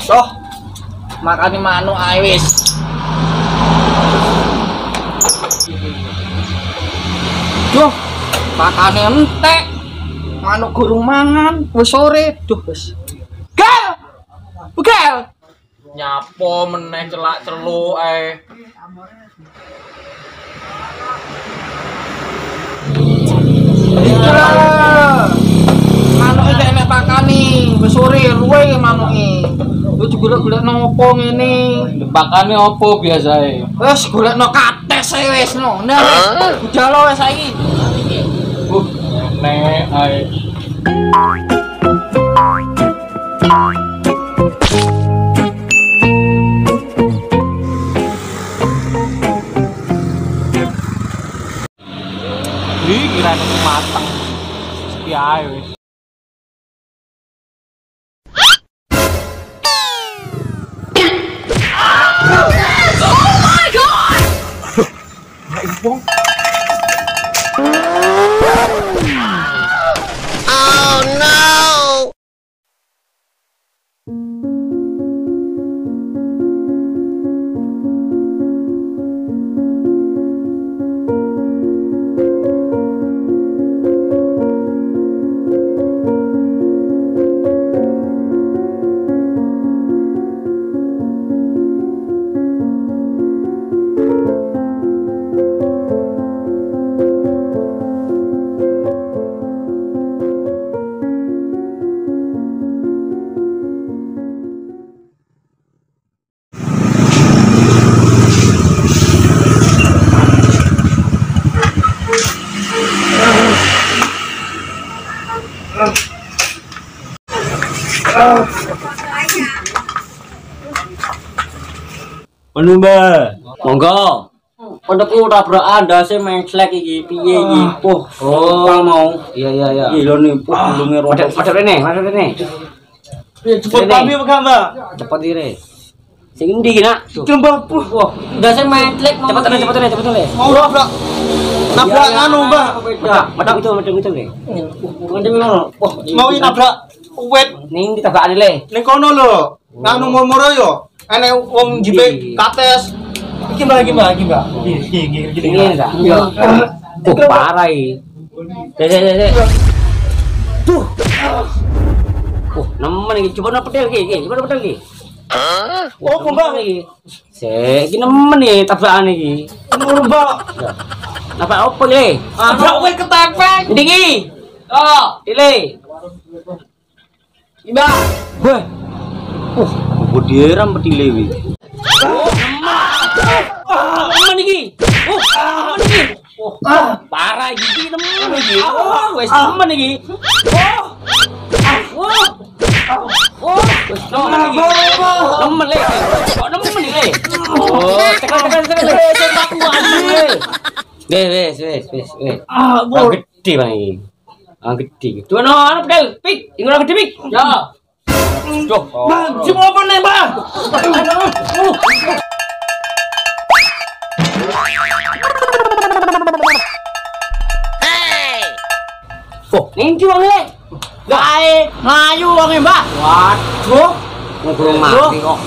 Soh, makane manuk ae wis. Duh, makane entek. Manuk gurung mangan, wis sore. Duh, wis. Gel. Bugel. Nyapo meneh celak celuk ae. Manuke enek pakani, wis sore luwe manuke. Wis golek-golek nopo ngene? Pakane opo biasae? Wis golekno kates ae wis no. Nah, budal wis saiki. Nek ae. Kira matang sepi ae wis. Oh my god. Oh no. Mbak, monggo. Pondokku tabrakan ndase menclek iki piye iki? Puh, mau. Iya. Iki lho nih, puh bulunge rodok. Madhep rene. Cepet kami pegang, Mbak. Cepet ire. Sing endi iki, Nak? Jembal puh. Wah, ndase menclek mau. Cepet. Mau nabrak. Nabrak anu, Mbak. Madhep itu le. Madhep ngono. Wah, mau nabrak wet ning ditabrakane le. ning kono lho. Nganu ngomoro yo. Enek wong jipe kates. Iki Mbak. Ini enggak? Yo. Parah iki. Dek. Tuh. Nemen iki coba pedel iki. Oh, Mbak iki. Sik, iki nemen iki tabrakan iki. Ngono, Mbak. Napa opo le? Nabrak wet ketepeng. Ndi iki? Oh, ile. Mbak. Wah. Bodiram petile wi. Nemen iki. Nemen iki. Parah iki nemen iki. Wis nemen iki. Wis nemen iki. Nemen le. Kok nemen iki le? Oh, tekan sempaku le. Wes. Gede bang iki. Gede. Tuno anu pedal, pik. Ingin gede pik. Ya. Duh, Bang, cuma apa nih, Bang? Oh, ini wong le. Gae ngayu wong Mbak. Waduh. Ngobrol mati kok.